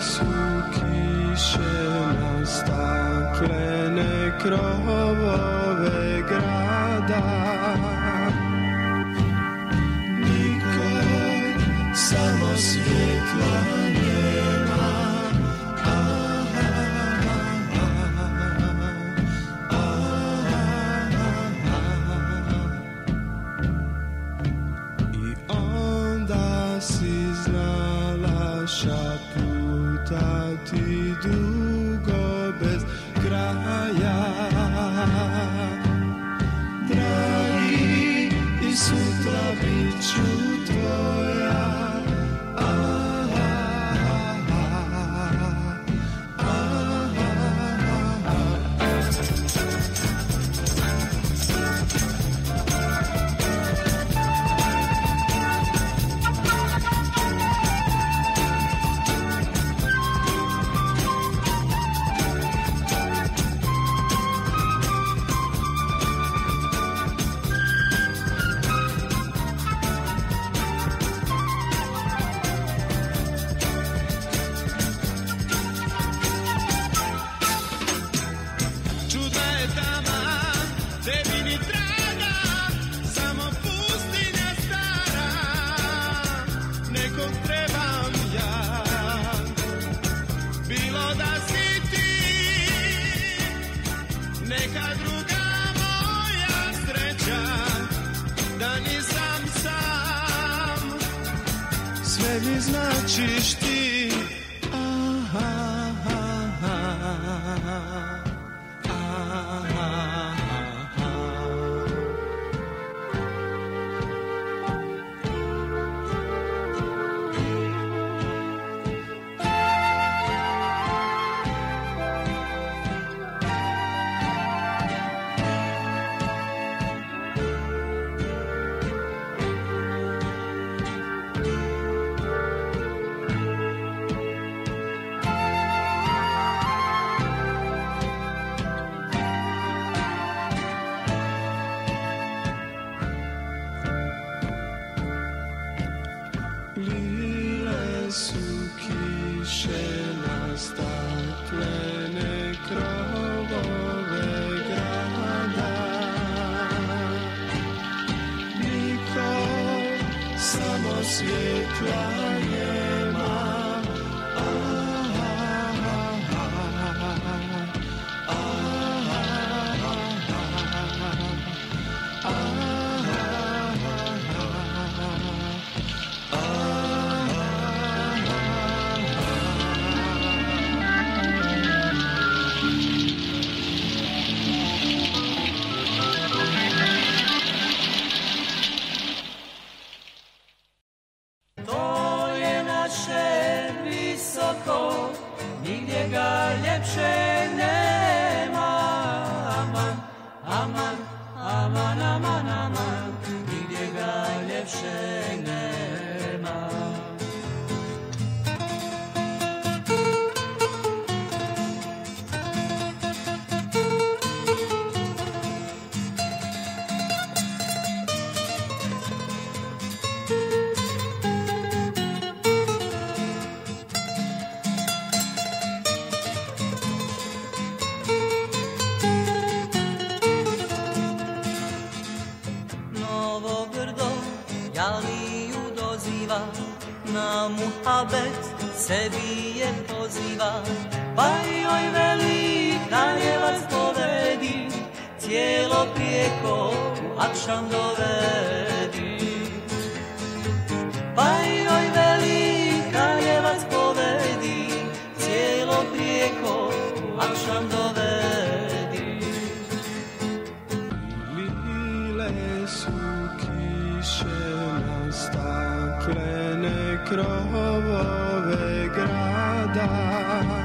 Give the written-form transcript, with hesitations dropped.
su kiše na staklene krovove grada. Nikog, samo svjetla nema. I onda si znala šaputati dugo bez kraja. Dragi, i sutra bit ću tvoja. Sve mi značiš ti. Lile su kiše na staklene krovove grada. Niko, samo svjetla nema. Nigdje ga ljepše nema. Aman, aman, aman, aman, aman. Nigdje ga ljepše nema. Jaliju doziva, na muhabet sebi je poziva. Pa joj veli kraljevac povedi, cijelo prijeko u akšam dovedi. Pa joj veli kraljevac povedi, cijelo prijeko u akšam dovedi. Lile su kiše na staklene krovove grada.